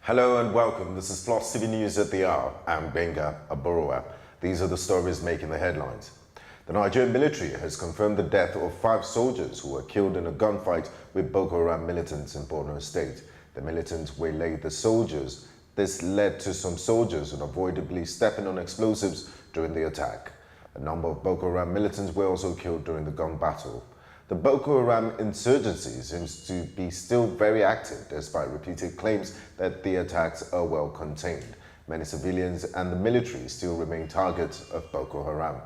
Hello and welcome. This is Plus TV News at the hour. I'm Benga Aborowa. These are the stories making the headlines. The Nigerian military has confirmed the death of 5 soldiers who were killed in a gunfight with Boko Haram militants in Borno State. The militants waylaid the soldiers. This led to some soldiers unavoidably stepping on explosives during the attack. A number of Boko Haram militants were also killed during the gun battle. The Boko Haram insurgency seems to be still very active despite repeated claims that the attacks are well contained. Many civilians and the military still remain targets of Boko Haram.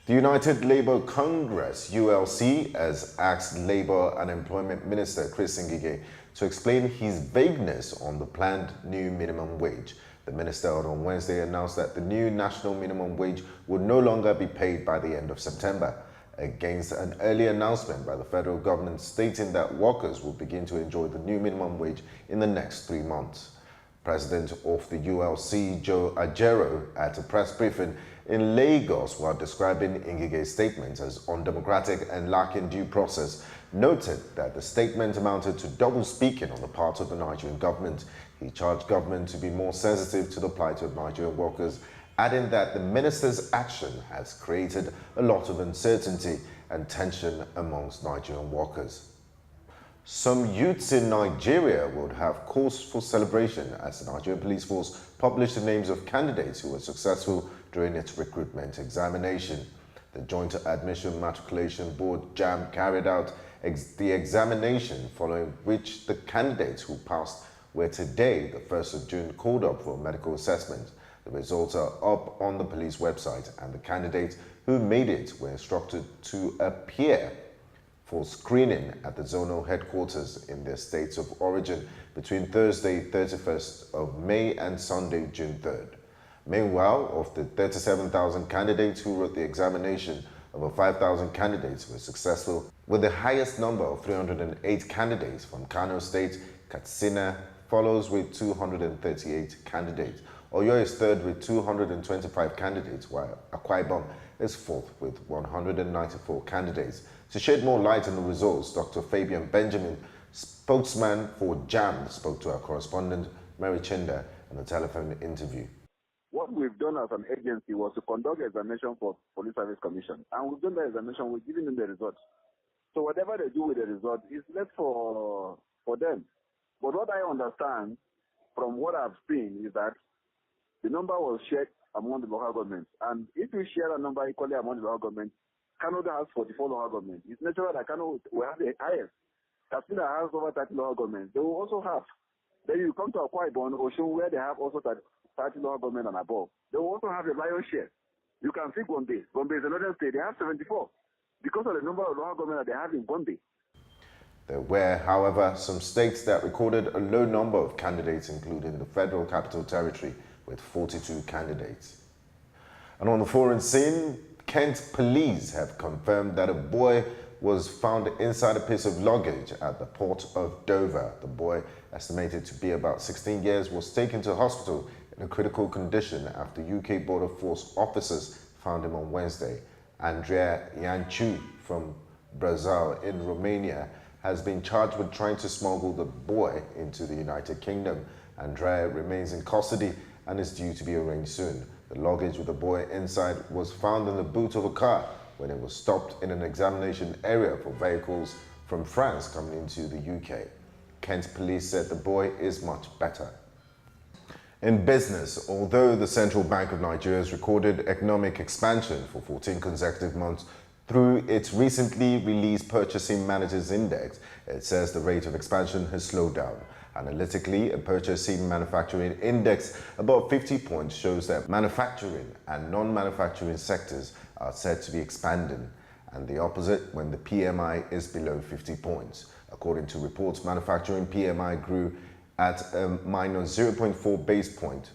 The United Labour Congress, ULC, has asked Labour and Employment Minister Chris NGIGE to explain his vagueness on the planned new minimum wage. The minister on Wednesday announced that the new national minimum wage would no longer be paid by the end of September, against an early announcement by the federal government stating that workers will begin to enjoy the new minimum wage in the next 3 months. President of the ULC, Joe Ajero, at a press briefing in Lagos while describing NGIGE's statement as undemocratic and lacking due process, noted that the statement amounted to double speaking on the part of the Nigerian government. He charged government to be more sensitive to the plight of Nigerian workers, adding that the minister's action has created a lot of uncertainty and tension amongst Nigerian workers. Some youths in Nigeria would have cause for celebration as the Nigerian Police Force published the names of candidates who were successful during its recruitment examination. The Joint Admission Matriculation Board (JAMB) carried out the examination, following which the candidates who passed were today, the 1st of June, called up for a medical assessment. The results are up on the police website, and the candidates who made it were instructed to appear for screening at the zonal headquarters in their states of origin between Thursday 31st of May and Sunday June 3rd. Meanwhile, of the 37,000 candidates who wrote the examination, over 5,000 candidates were successful, with the highest number of 308 candidates from Kano State. Katsina follows with 238 candidates. Oyo is third with 225 candidates, while Akwa Ibom is fourth with 194 candidates. To shed more light on the results, Dr. Fabian Benjamin, spokesman for JAMB, spoke to our correspondent Mary Chinda in a telephone interview. What we've done as an agency was to conduct examination for Police Service Commission, and we've done the examination, we're giving them the results. So whatever they do with the result is left for them. But what I understand from what I've seen is that the number was shared among the local governments. And if you share a number equally among the local governments, Kano has 44 local governments. It's natural that Kano will have the highest. Katsina has over 30 local governments. They will also have. Then you come to Akwa Ibom, Osun, where they have also 30 local governments and above. They will also have a lion's share. You can see Gombe. Gombe is another state. They have 74 because of the number of local governments that they have in Gombe. There were, however, some states that recorded a low number of candidates, including the Federal Capital Territory, with 42 candidates. And on the foreign scene, Kent police have confirmed that a boy was found inside a piece of luggage at the port of Dover. The boy, estimated to be about 16 years, was taken to hospital in a critical condition after UK Border Force officers found him on Wednesday. Andrea Iancu from Brazil in Romania has been charged with trying to smuggle the boy into the United Kingdom. Andrea remains in custody and is due to be arraigned soon. The luggage with the boy inside was found in the boot of a car when it was stopped in an examination area for vehicles from France coming into the UK. Kent police said the boy is much better. In business, although the Central Bank of Nigeria has recorded economic expansion for 14 consecutive months through its recently released Purchasing Managers Index, it says the rate of expansion has slowed down. Analytically, a Purchasing Manufacturing Index above 50 points shows that manufacturing and non-manufacturing sectors are said to be expanding, and the opposite when the PMI is below 50 points. According to reports, manufacturing PMI grew at a minus 0.4 base point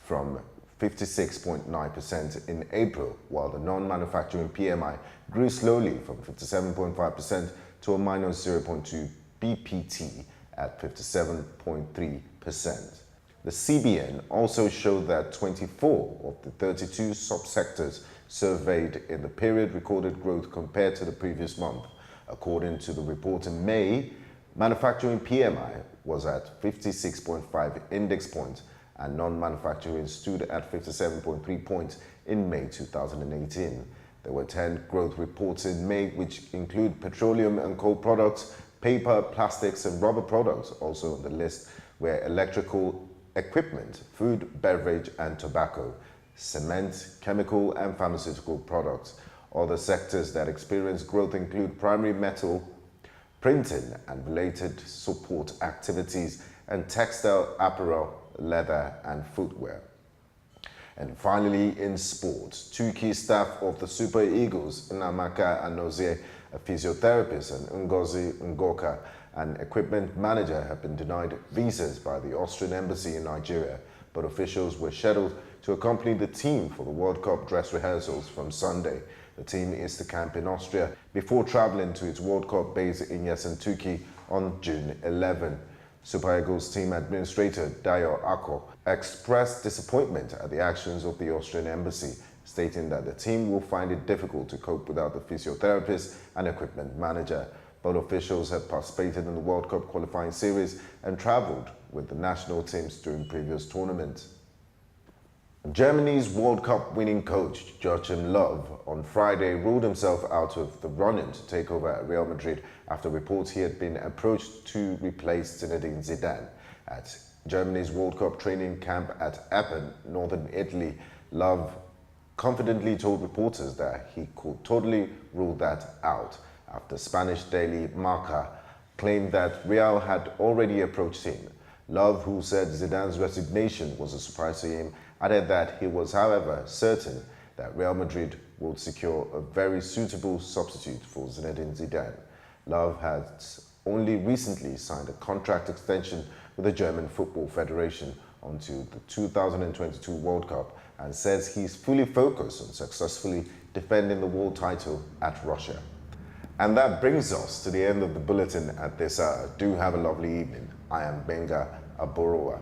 from 56.9% in April, while the non-manufacturing PMI grew slowly from 57.5% to a minus 0.2 BPT at 57.3%. The CBN also showed that 24 of the 32 subsectors surveyed in the period recorded growth compared to the previous month. According to the report in May, Manufacturing PMI was at 56.5 index points and non-manufacturing stood at 57.3 points in May 2018. There were 10 growth reports in May, which include petroleum and coal products, paper, plastics, and rubber products. Also on the list were electrical equipment, food, beverage, and tobacco, cement, chemical, and pharmaceutical products. Other sectors that experienced growth include primary metal, printing and related support activities, and textile, apparel, leather, and footwear. And finally, in sports, two key staff of the Super Eagles, Nnamaka Anozie, a physiotherapist, and Ngozi Ngoka, an equipment manager, have been denied visas by the Austrian embassy in Nigeria, but officials were scheduled to accompany the team for the World Cup dress rehearsals from Sunday. The team is to camp in Austria before traveling to its World Cup base in Yesentuki on June 11. Super Eagles team administrator Dayo Ako expressed disappointment at the actions of the Austrian embassy, stating that the team will find it difficult to cope without the physiotherapist and equipment manager. Both officials have participated in the World Cup qualifying series and traveled with the national teams during previous tournaments. Germany's World Cup winning coach Joachim Löw on Friday ruled himself out of the run-in to take over at Real Madrid after reports he had been approached to replace Zinedine Zidane. At Germany's World Cup training camp at Epen, northern Italy, Löw confidently told reporters that he could totally rule that out after Spanish daily Marca claimed that Real had already approached him. Löw, who said Zidane's resignation was a surprise to him, added that he was, however, certain that Real Madrid would secure a very suitable substitute for Zinedine Zidane. Löw has only recently signed a contract extension with the German Football Federation until the 2022 World Cup and says he's fully focused on successfully defending the world title at Russia. And that brings us to the end of the bulletin at this hour. Do have a lovely evening. I am Benga Aboroa.